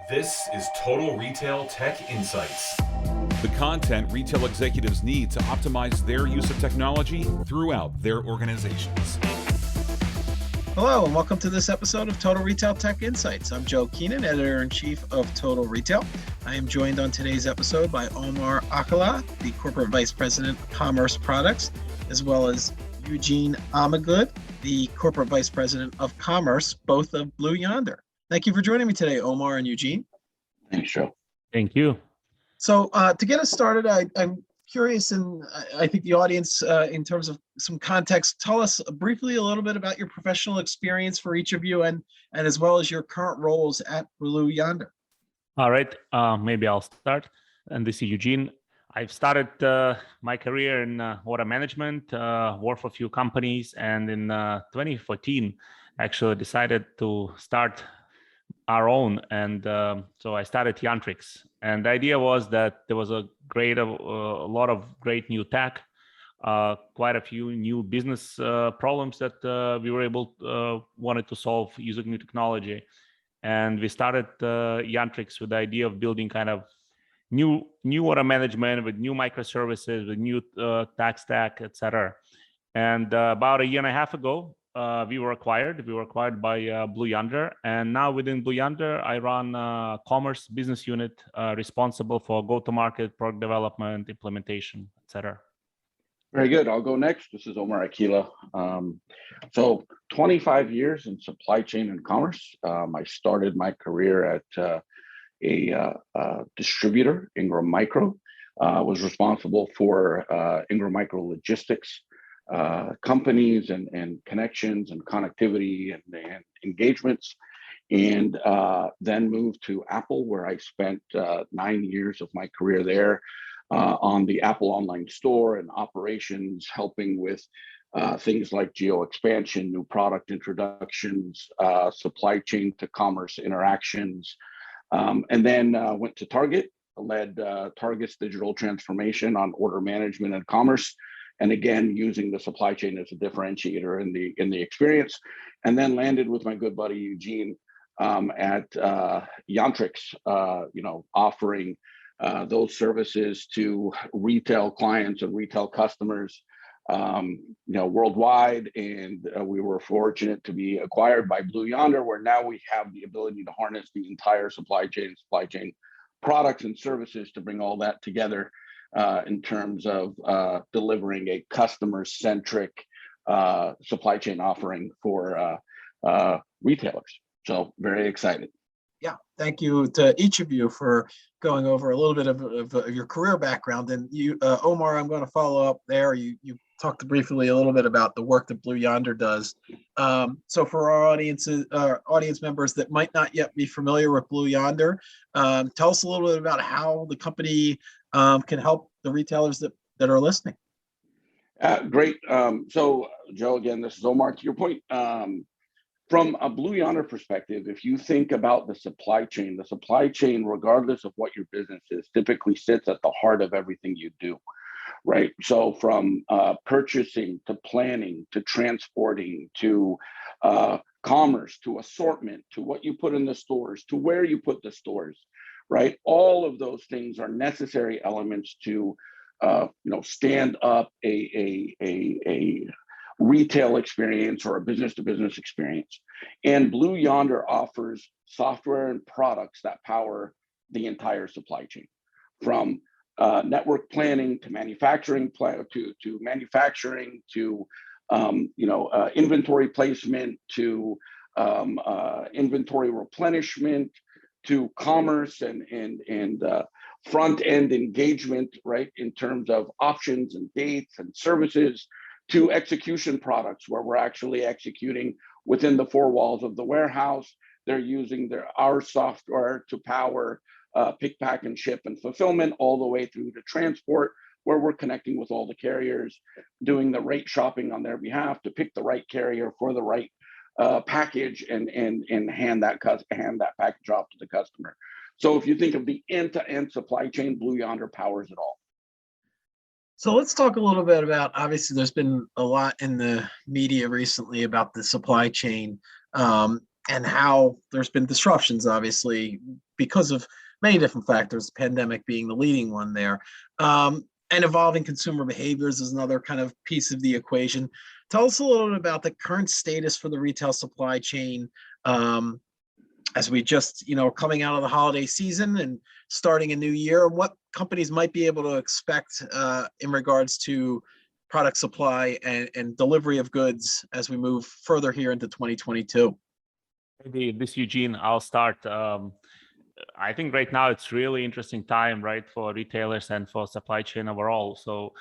This is Total Retail Tech Insights. The content retail executives need to optimize their use of technology throughout their organizations. Hello, and welcome to this episode of Total Retail Tech Insights. I'm Joe Keenan, Editor-in-Chief of Total Retail. I am joined on today's episode by Omar Akilah, the Corporate Vice President of Commerce Products, as well as Eugene Amigud, the Corporate Vice President of Commerce, both of Blue Yonder. Thank you for joining me today, Omar and Eugene. Thanks, Joe. Thank you. So to get us started, I'm curious, and I think the audience, in terms of some context, tell us briefly a little bit about your professional experience for each of you, and as well as your current roles at Blue Yonder. All right, maybe I'll start. And this is Eugene. I've started my career in water management, worked for a few companies, and in 2014, actually decided to start our own. And so I started Yantrix. And the idea was that there was a lot of great new tech, quite a few new business problems that we were wanted to solve using new technology. And we started Yantrix with the idea of building kind of new water management with new microservices, with new tech stack, etc. And about a year and a half ago, we were acquired. We were acquired by Blue Yonder, and now within Blue Yonder, I run a commerce business unit responsible for go-to-market, product development, implementation, etc. Very good. I'll go next. This is Omar Akilah. So 25 years in supply chain and commerce. I started my career at a distributor, Ingram Micro. Was responsible for Ingram Micro logistics, companies and connections and connectivity and engagements, and then moved to Apple, where I spent 9 years of my career there on the Apple online store and operations, helping with things like geo expansion, new product introductions, supply chain to commerce interactions, and then went to Target, led Target's digital transformation on order management and commerce. And again, using the supply chain as a differentiator in the experience, and then landed with my good buddy Eugene at Yantrix, offering those services to retail clients and retail customers, worldwide. And we were fortunate to be acquired by Blue Yonder, where now we have the ability to harness the entire supply chain products and services to bring all that together. In terms of delivering a customer-centric supply chain offering for retailers. So very excited. Yeah, thank you to each of you for going over a little bit of your career background. And you, Omar, I'm going to follow up there. You talked briefly a little bit about the work that Blue Yonder does. So for our audience members that might not yet be familiar with Blue Yonder, tell us a little bit about how the company can help the retailers that are listening. Great. So Joe, again, this is Omar. To your point, from a Blue Yonder perspective, if you think about the supply chain, regardless of what your business is, typically sits at the heart of everything you do, right? So from purchasing to planning to transporting to commerce to assortment to what you put in the stores to where you put the stores, right? All of those things are necessary elements to stand up a retail experience or a business-to-business experience. And Blue Yonder offers software and products that power the entire supply chain, from network planning to manufacturing to manufacturing to inventory placement to inventory replenishment to commerce and front-end engagement, right, in terms of options and dates and services, to execution products where we're actually executing within the four walls of the warehouse. They're using our software to power pick, pack, and ship and fulfillment, all the way through to transport, where we're connecting with all the carriers, doing the rate shopping on their behalf to pick the right carrier for the right package and hand that package off to the customer. So if you think of the end-to-end supply chain, Blue Yonder powers it all. So let's talk a little bit about, obviously there's been a lot in the media recently about the supply chain and how there's been disruptions, obviously, because of many different factors, the pandemic being the leading one there. And evolving consumer behaviors is another kind of piece of the equation. Tell us a little bit about the current status for the retail supply chain, as we just, coming out of the holiday season and starting a new year, and what companies might be able to expect in regards to product supply and delivery of goods as we move further here into 2022. Maybe this, Eugene, I'll start. I think right now it's really interesting time, right, for retailers and for supply chain overall. So,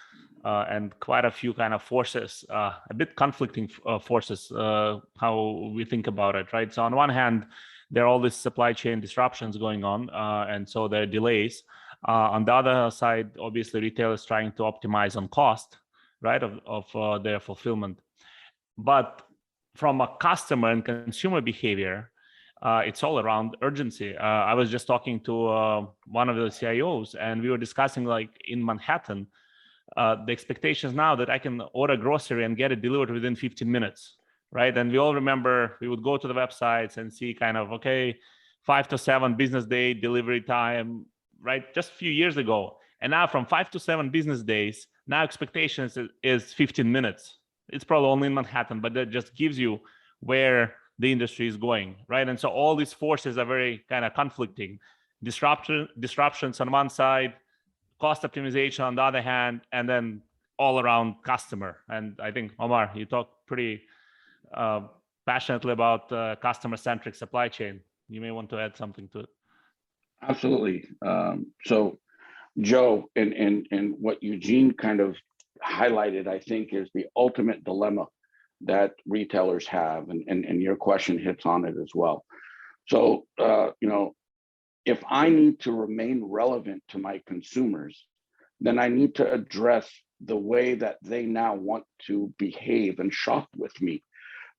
and quite a few kind of forces, a bit conflicting forces, how we think about it, right? So on one hand, there are all these supply chain disruptions going on, and so there are delays. On the other side, obviously, retailers trying to optimize on cost, right, of their fulfillment. But from a customer and consumer behavior, it's all around urgency. I was just talking to one of the CIOs, and we were discussing, like, in Manhattan, the expectations now that I can order grocery and get it delivered within 15 minutes, right? And we all remember we would go to the websites and see kind of, okay, 5 to 7 business day delivery time, right? Just a few years ago. And now from 5 to 7 business days, now expectations is 15 minutes. It's probably only in Manhattan, but that just gives you where the industry is going, right? And so all these forces are very kind of conflicting. Disruptions on one side, cost optimization on the other hand, and then all around customer. And I think, Omar, you talked pretty passionately about customer-centric supply chain. You may want to add something to it. Absolutely. So Joe, and what Eugene kind of highlighted, I think, is the ultimate dilemma that retailers have, and your question hits on it as well. So, if I need to remain relevant to my consumers, then I need to address the way that they now want to behave and shop with me.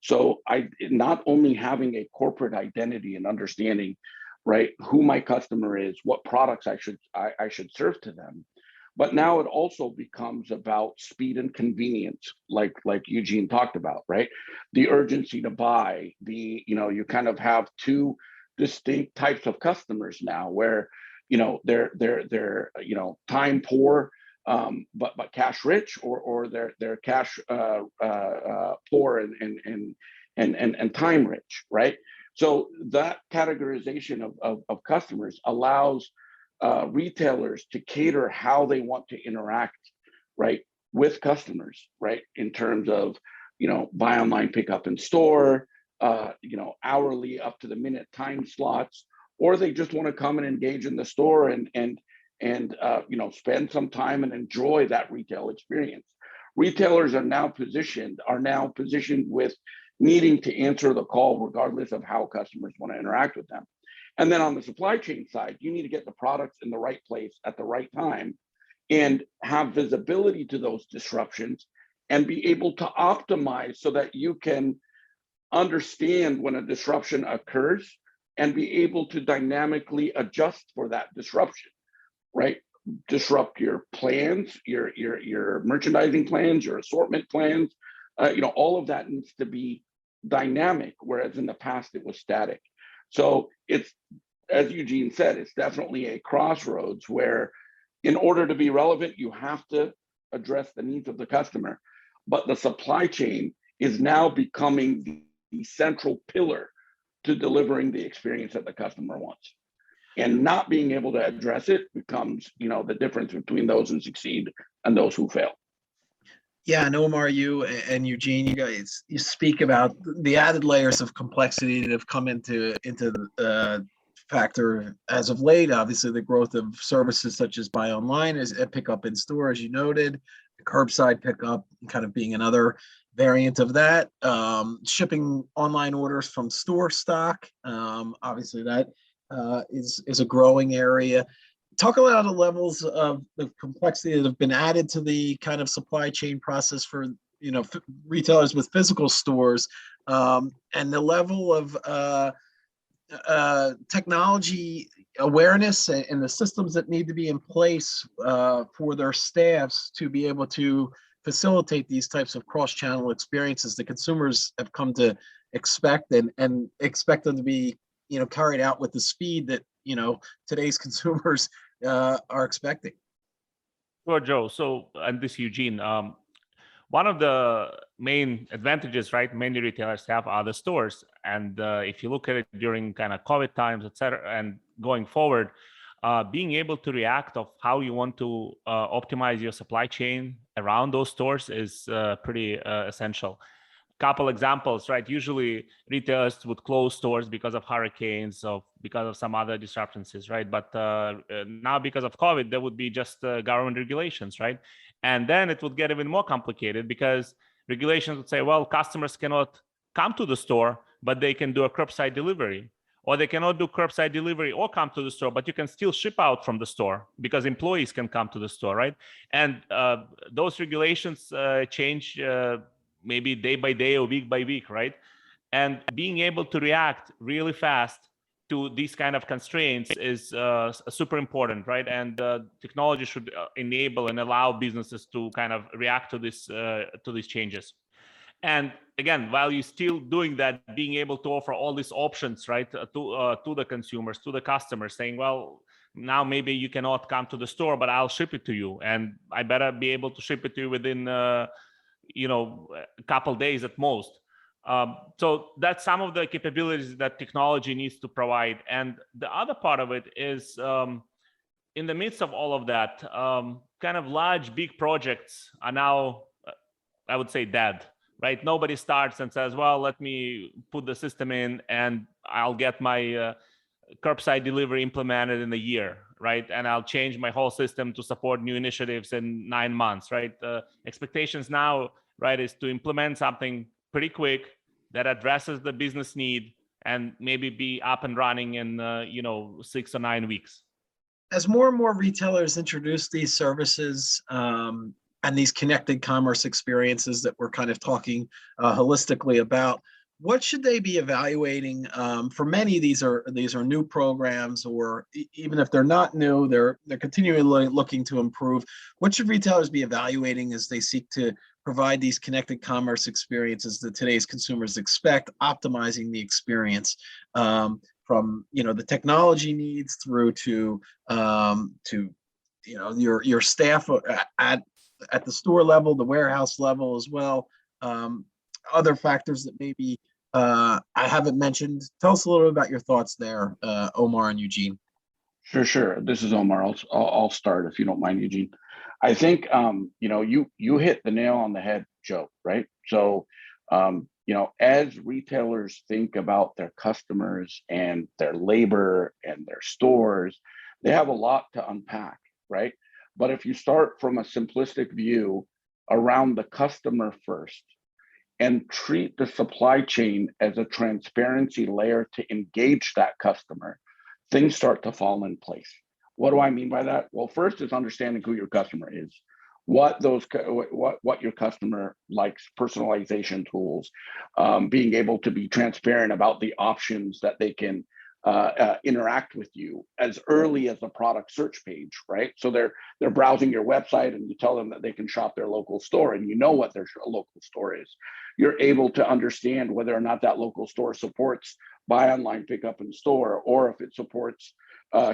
So I not only having a corporate identity and understanding, right, who my customer is, what products I should serve to them, but now it also becomes about speed and convenience, like Eugene talked about, right? The urgency to buy, you kind of have two distinct types of customers now, where they're time poor, but cash rich, or they're cash poor and time rich, right? So that categorization of customers allows retailers to cater how they want to interact, right, with customers, right, in terms of buy online, pick up in store, hourly up to the minute time slots, or they just want to come and engage in the store and spend some time and enjoy that retail experience. Retailers are now positioned with needing to answer the call regardless of how customers want to interact with them. And then on the supply chain side, you need to get the products in the right place at the right time and have visibility to those disruptions and be able to optimize so that you can understand when a disruption occurs and be able to dynamically adjust for that disruption, right? Disrupt your plans, your merchandising plans, your assortment plans, all of that needs to be dynamic, whereas in the past it was static. So it's, as Eugene said, it's definitely a crossroads where in order to be relevant, you have to address the needs of the customer. But the supply chain is now becoming the central pillar to delivering the experience that the customer wants. And not being able to address it becomes, the difference between those who succeed and those who fail. Yeah, and Omar, you and Eugene, you speak about the added layers of complexity that have come into the factor as of late. Obviously, the growth of services such as buy online, as pick up in store, as you noted, curbside pickup kind of being another variant of that. Shipping online orders from store stock, obviously that is a growing area. Talk about the levels of the complexity that have been added to the kind of supply chain process for retailers with physical stores, and the level of technology awareness and the systems that need to be in place for their staffs to be able to facilitate these types of cross-channel experiences that consumers have come to expect and expect them to be carried out with the speed that today's consumers are expecting? Sure, Joe. So, and this Eugene, one of the main advantages, right, many retailers have are the stores. And if you look at it during kind of COVID times, et cetera, and going forward, being able to react of how you want to optimize your supply chain around those stores is pretty essential. Couple examples, right? Usually retailers would close stores because of hurricanes or because of some other disruptions, right? But now because of COVID, there would be just government regulations, right? And then it would get even more complicated because regulations would say, well, customers cannot come to the store, but they can do a curbside delivery. Or they cannot do curbside delivery or come to the store, but you can still ship out from the store because employees can come to the store, right? And those regulations change maybe day by day or week by week, right? And being able to react really fast to these kind of constraints is super important, right? And technology should enable and allow businesses to kind of react to these changes. And again, while you're still doing that, being able to offer all these options, right, to the consumers, to the customers, saying, well, now maybe you cannot come to the store, but I'll ship it to you, and I better be able to ship it to you within a couple days at most. So that's some of the capabilities that technology needs to provide. And the other part of it is, in the midst of all of that, kind of large, big projects are now, I would say, dead. Right? Nobody starts and says, well, let me put the system in and I'll get my curbside delivery implemented in a year, right? And I'll change my whole system to support new initiatives in 9 months, right? Expectations now, right, is to implement something pretty quick that addresses the business need and maybe be up and running in, 6 or 9 weeks. As more and more retailers introduce these services, and these connected commerce experiences that we're kind of talking holistically about, what should they be evaluating? For many, these are new programs, or even if they're not new, they're continually looking to improve. What should retailers be evaluating as they seek to provide these connected commerce experiences that today's consumers expect, optimizing the experience from the technology needs through to your staff at the store level, the warehouse level as well. Other factors that maybe I haven't mentioned. Tell us a little bit about your thoughts there, Omar and Eugene. Sure. This is Omar. I'll start if you don't mind, Eugene. I think you hit the nail on the head, Joe. Right. So as retailers think about their customers and their labor and their stores, they have a lot to unpack. Right. But if you start from a simplistic view around the customer first and treat the supply chain as a transparency layer to engage that customer, things start to fall in place. What do I mean by that? Well, first is understanding who your customer is, what your customer likes, personalization tools, being able to be transparent about the options that they can interact with you as early as the product search page, right? So they're browsing your website and you tell them that they can shop their local store, and you know what their local store is. You're able to understand whether or not that local store supports buy online, pick up in store, or if it supports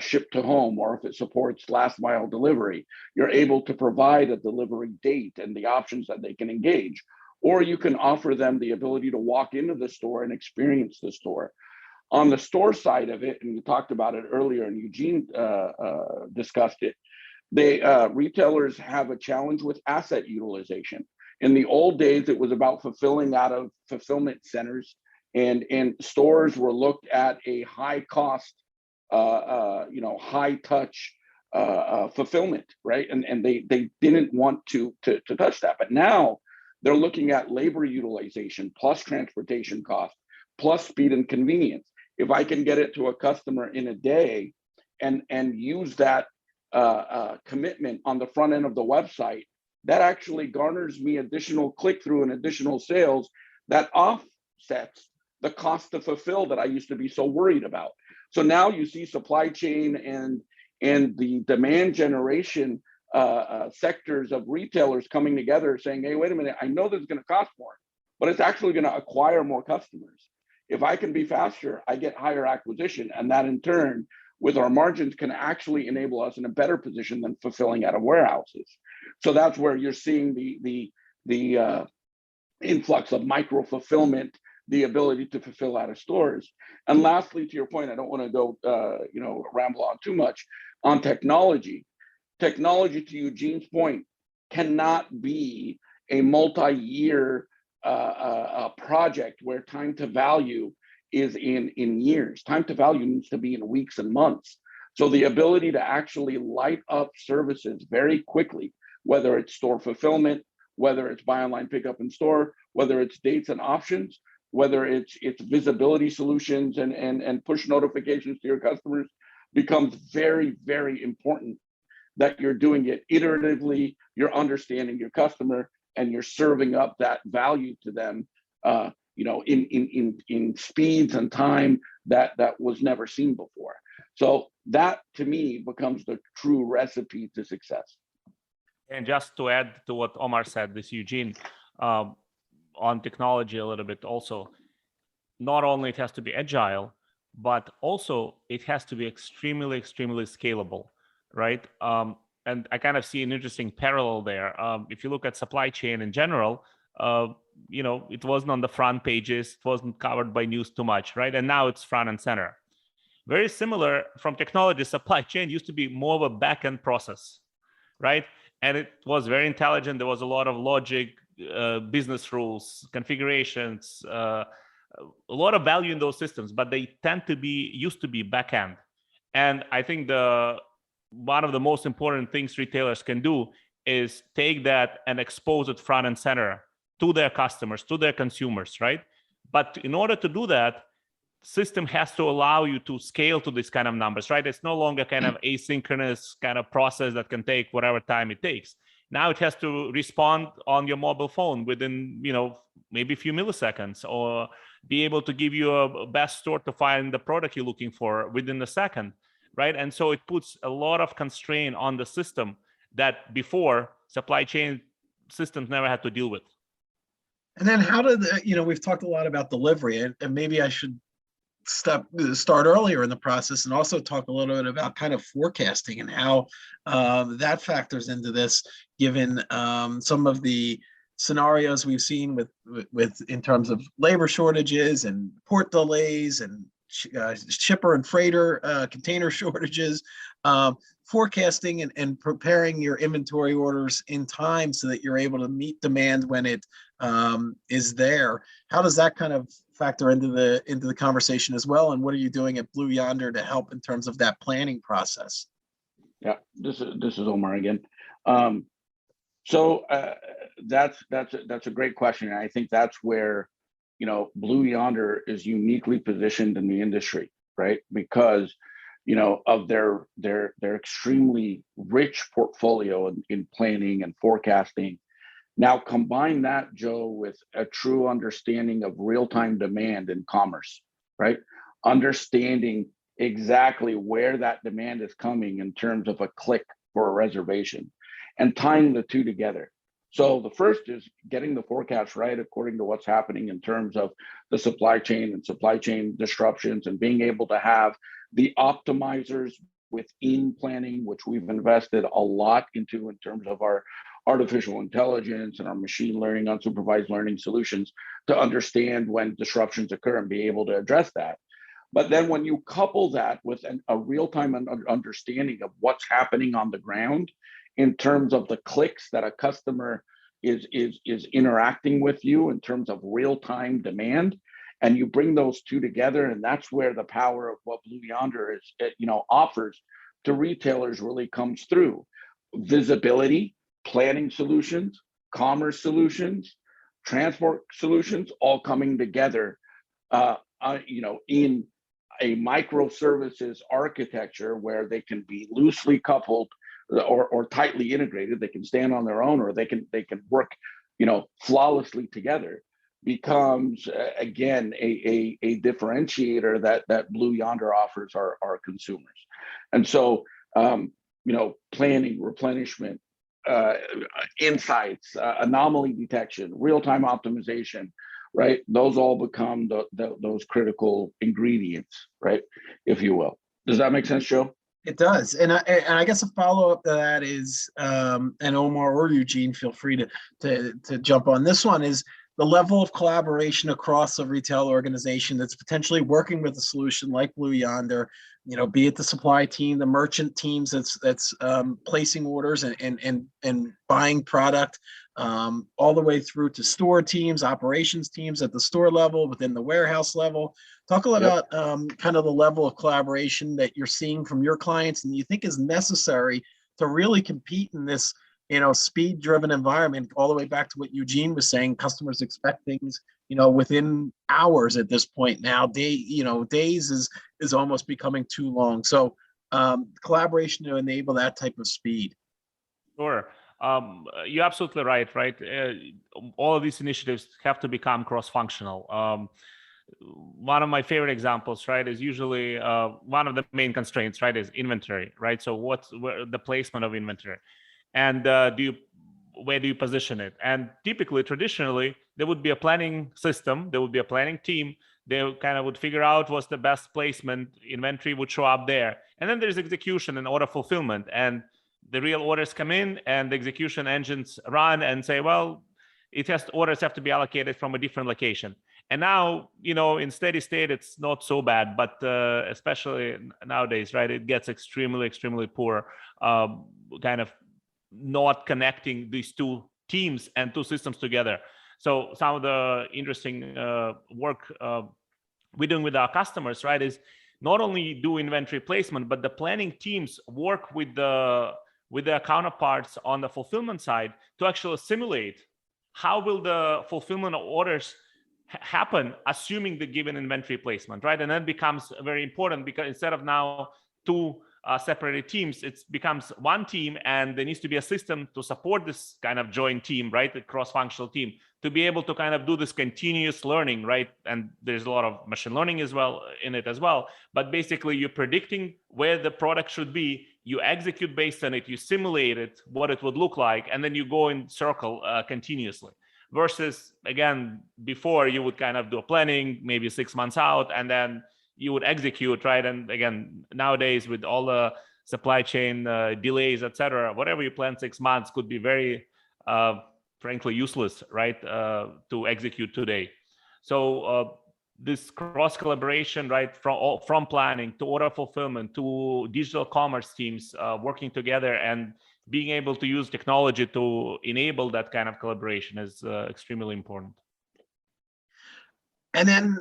ship to home, or if it supports last mile delivery. You're able to provide a delivery date and the options that they can engage, or you can offer them the ability to walk into the store and experience the store. On the store side of it, and we talked about it earlier, and Eugene discussed it, retailers have a challenge with asset utilization. In the old days, it was about fulfilling out of fulfillment centers, and stores were looked at a high cost, high touch fulfillment, right? And they didn't want to touch that. But now they're looking at labor utilization plus transportation costs plus speed and convenience. If I can get it to a customer in a day and use that commitment on the front end of the website, that actually garners me additional click-through and additional sales that offsets the cost to fulfill that I used to be so worried about. So now you see supply chain and the demand generation sectors of retailers coming together saying, hey, wait a minute, I know this is going to cost more, but it's actually going to acquire more customers. If I can be faster, I get higher acquisition, and that in turn with our margins can actually enable us in a better position than fulfilling out of warehouses. So that's where you're seeing the influx of micro fulfillment, the ability to fulfill out of stores. And lastly, to your point, I don't want to go ramble on too much on technology. Technology, to Eugene's point, cannot be a multi-year project where time to value is in years. Time to value needs to be in weeks and months. So the ability to actually light up services very quickly, whether it's store fulfillment, whether it's buy online, pick up in store, whether it's dates and options, whether it's visibility solutions and push notifications to your customers, becomes very, very important that you're doing it iteratively, you're understanding your customer, and you're serving up that value to them in speeds and time that was never seen before. So that, to me, becomes the true recipe to success. And just to add to what Omar said, this Eugene, on technology a little bit also, not only it has to be agile, but also it has to be extremely, extremely scalable, right? And I kind of see an interesting parallel there. If you look at supply chain in general, it wasn't on the front pages, it wasn't covered by news too much, right? And now it's front and center. Very similar from technology, supply chain used to be more of a back-end process, right? And it was very intelligent. There was a lot of logic, business rules, configurations, a lot of value in those systems, but they used to be back-end. And I think one of the most important things retailers can do is take that and expose it front and center to their customers, to their consumers, right? But in order to do that, system has to allow you to scale to these kind of numbers, right? It's no longer kind of asynchronous kind of process that can take whatever time it takes. Now it has to respond on your mobile phone within, maybe a few milliseconds, or be able to give you a best store to find the product you're looking for within a second, right? And so it puts a lot of constraint on the system that before supply chain systems never had to deal with. And then how did we've talked a lot about delivery, and maybe I should start earlier in the process and also talk a little bit about kind of forecasting and how that factors into this, given some of the scenarios we've seen with in terms of labor shortages and port delays and shipper and freighter container shortages, forecasting and preparing your inventory orders in time so that you're able to meet demand when it is there. How does that kind of factor into the conversation as well? And what are you doing at Blue Yonder to help in terms of that planning process? Yeah, this is Omar again. So that's a great question, and I think that's where Blue Yonder is uniquely positioned in the industry, right? Because of their extremely rich portfolio in planning and forecasting. Now combine that, Joe, with a true understanding of real-time demand in commerce, right? Understanding exactly where that demand is coming in terms of a click for a reservation, and tying the two together. So the first is getting the forecast right according to what's happening in terms of the supply chain and supply chain disruptions, and being able to have the optimizers within planning, which we've invested a lot into in terms of our artificial intelligence and our machine learning, unsupervised learning solutions, to understand when disruptions occur and be able to address that. But then when you couple that with a real-time understanding of what's happening on the ground in terms of the clicks that a customer is interacting with you in terms of real-time demand, and you bring those two together, and that's where the power of what Blue Yonder offers to retailers really comes through. Visibility, planning solutions, commerce solutions, transport solutions, all coming together in a microservices architecture where they can be loosely coupled or tightly integrated. They can stand on their own, or they can work flawlessly together. Becomes again a differentiator that Blue Yonder offers our consumers. And so planning, replenishment, insights, anomaly detection, real-time optimization, right? Those all become those critical ingredients, right, if you will. Does that make sense, Joe? It does. And I guess a follow-up to that is, and Omar or Eugene, feel free to jump on this one, is the level of collaboration across a retail organization that's potentially working with a solution like Blue Yonder, be it the supply team, the merchant teams that's placing orders and buying product, all the way through to store teams, operations teams at the store level, within the warehouse level. Talk a little Yep. about kind of the level of collaboration that you're seeing from your clients and you think is necessary to really compete in this, speed-driven environment, all the way back to what Eugene was saying. Customers expect things, within hours at this point now. Days is almost becoming too long. So collaboration to enable that type of speed. Sure. You're absolutely right. All of these initiatives have to become cross-functional. One of my favorite examples, is usually one of the main constraints, is inventory, So what's the placement of inventory, and where do you position it? And typically, traditionally, there would be a planning system, there would be a planning team. They kind of would figure out what's the best placement, inventory would show up there, and then there's execution and order fulfillment, and the real orders come in, and the execution engines run and say, well, orders have to be allocated from a different location. And now, in steady state, it's not so bad, but especially nowadays, it gets extremely, extremely poor, kind of not connecting these two teams and two systems together. So some of the interesting work we're doing with our customers, is not only do inventory placement, but the planning teams work with their counterparts on the fulfillment side to actually simulate how will the fulfillment of orders happen, assuming the given inventory placement, And that becomes very important, because instead of now two separated teams, it becomes one team, and there needs to be a system to support this kind of joint team, the cross-functional team, to be able to kind of do this continuous learning, And there's a lot of machine learning as well in it as well. But basically, you're predicting where the product should be, you execute based on it, you simulate it, what it would look like, and then you go in circle continuously. Versus, again, before you would kind of do a planning, maybe 6 months out, and then you would execute, And again, nowadays with all the supply chain delays, etc., whatever you plan 6 months could be very, frankly, useless, to execute today. So this cross collaboration, from planning to order fulfillment to digital commerce teams working together and being able to use technology to enable that kind of collaboration is extremely important. And then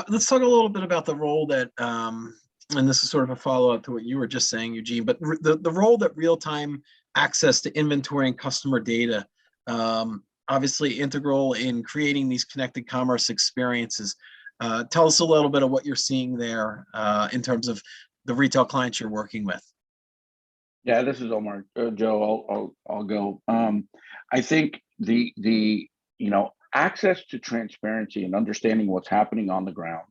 let's talk a little bit about the role that, and this is sort of a follow-up to what you were just saying, Eugene, but the role that real-time access to inventory and customer data, obviously integral in creating these connected commerce experiences. Tell us a little bit of what you're seeing there in terms of the retail clients you're working with. Yeah, this is Omar. Joe, I'll go. I think the access to transparency and understanding what's happening on the ground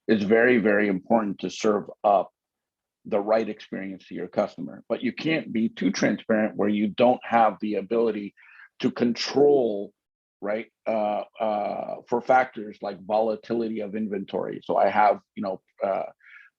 is very, very important to serve up the right experience to your customer. But you can't be too transparent where you don't have the ability to control, for factors like volatility of inventory. So I have,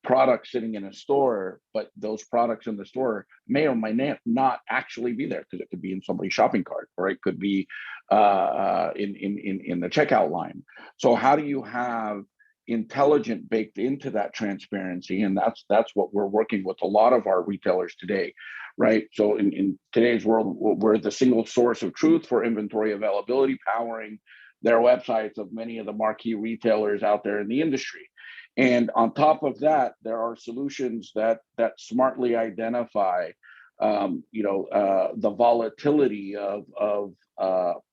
products sitting in a store, but those products in the store may or may not actually be there, because it could be in somebody's shopping cart, or it could be in the checkout line. So how do you have intelligence baked into that transparency? And that's what we're working with a lot of our retailers today, So in today's world, we're the single source of truth for inventory availability, powering their websites of many of the marquee retailers out there in the industry. And on top of that, there are solutions that smartly identify, the volatility of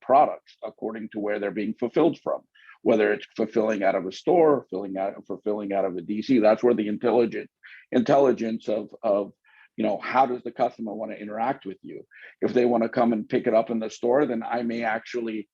products according to where they're being fulfilled from, whether it's fulfilling out of a store, fulfilling out of a DC. That's where the intelligence of how does the customer want to interact with you? If they want to come and pick it up in the store, then I may actually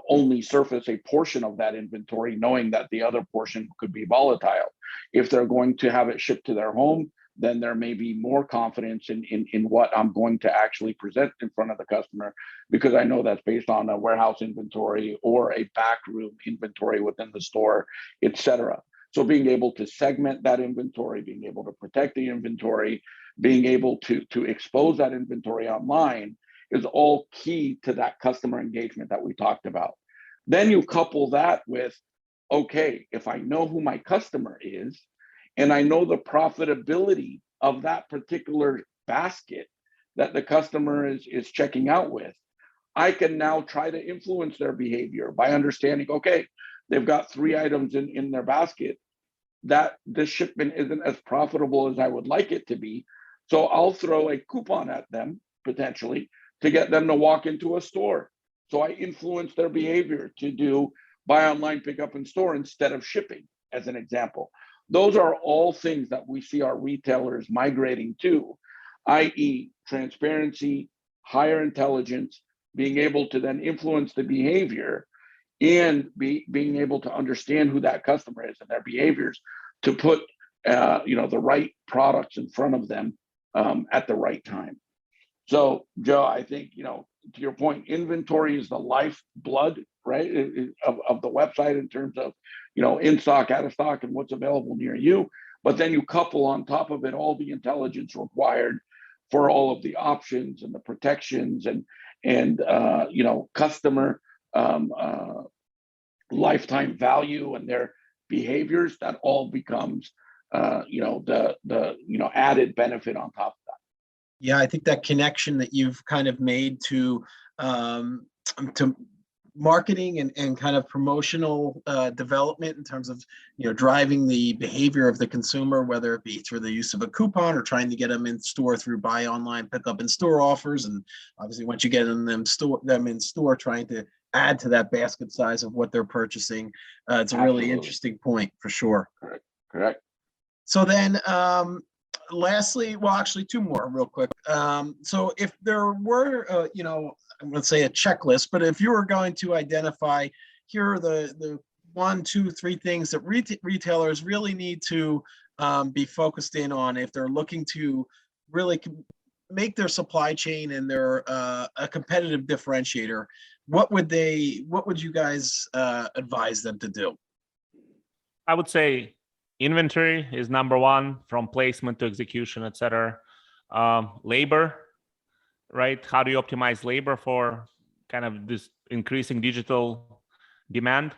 only surface a portion of that inventory, knowing that the other portion could be volatile. If they're going to have it shipped to their home, then there may be more confidence in what I'm going to actually present in front of the customer, because I know that's based on a warehouse inventory or a backroom inventory within the store, etc. So being able to segment that inventory, being able to protect the inventory, being able to expose that inventory online is all key to that customer engagement that we talked about. Then you couple that with, okay, if I know who my customer is and I know the profitability of that particular basket that the customer is checking out with, I can now try to influence their behavior by understanding, okay, they've got 3 items in their basket, that this shipment isn't as profitable as I would like it to be. So I'll throw a coupon at them potentially to get them to walk into a store. So I influence their behavior to do buy online, pick up in store instead of shipping, as an example. Those are all things that we see our retailers migrating to, i.e. transparency, higher intelligence, being able to then influence the behavior and being able to understand who that customer is and their behaviors to put the right products in front of them at the right time. So, Joe, I think, to your point, inventory is the lifeblood, right, of the website in terms of, in stock, out of stock, and what's available near you. But then you couple on top of it all the intelligence required for all of the options and the protections and customer lifetime value and their behaviors. That all becomes the added benefit on top of that. Yeah, I think that connection that you've kind of made to marketing and kind of promotional development in terms of driving the behavior of the consumer, whether it be through the use of a coupon or trying to get them in store through buy online, pick up in store offers, and obviously once you get them in store, trying to add to that basket size of what they're purchasing. It's a really interesting point for sure. Correct. So then, lastly, well, actually 2 more real quick. So if there were, I'm going to say a checklist, but if you were going to identify, here are the 1, 2, 3 things that retailers really need to be focused in on if they're looking to really make their supply chain and their a competitive differentiator, what would you guys advise them to do? I would say inventory is number 1, from placement to execution, etc. Labor, right? How do you optimize labor for kind of this increasing digital demand?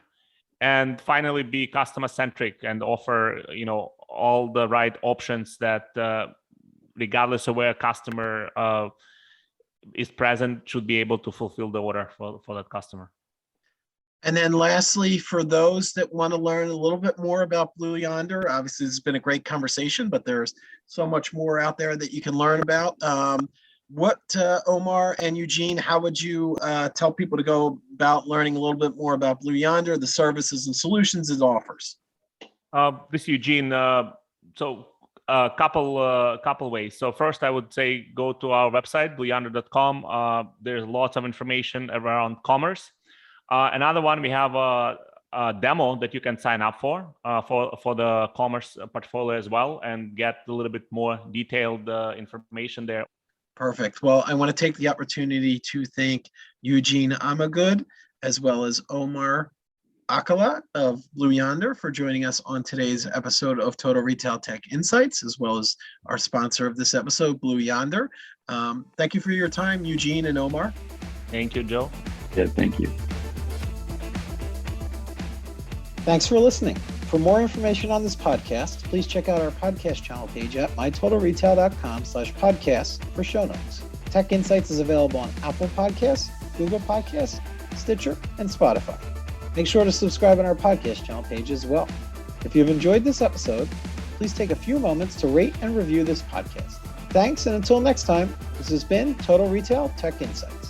And finally, be customer centric and offer, all the right options that, regardless of where a customer is present, should be able to fulfill the order for that customer. And then lastly, for those that want to learn a little bit more about Blue Yonder, obviously it's been a great conversation, but there's so much more out there that you can learn about. Omar and Eugene, how would you tell people to go about learning a little bit more about Blue Yonder, the services and solutions it offers? This is Eugene. So a couple ways. So first, I would say go to our website, blueyonder.com. There's lots of information around commerce. Another one, we have a demo that you can sign up for the commerce portfolio as well, and get a little bit more detailed information there. Perfect. Well, I want to take the opportunity to thank Eugene Amigud as well as Omar Akilah of Blue Yonder for joining us on today's episode of Total Retail Tech Insights, as well as our sponsor of this episode, Blue Yonder. Thank you for your time, Eugene and Omar. Thank you, Joe. Yeah, thank you. Thanks for listening. For more information on this podcast, please check out our podcast channel page at mytotalretail.com/podcasts for show notes. Tech Insights is available on Apple Podcasts, Google Podcasts, Stitcher, and Spotify. Make sure to subscribe on our podcast channel page as well. If you've enjoyed this episode, please take a few moments to rate and review this podcast. Thanks, and until next time, this has been Total Retail Tech Insights.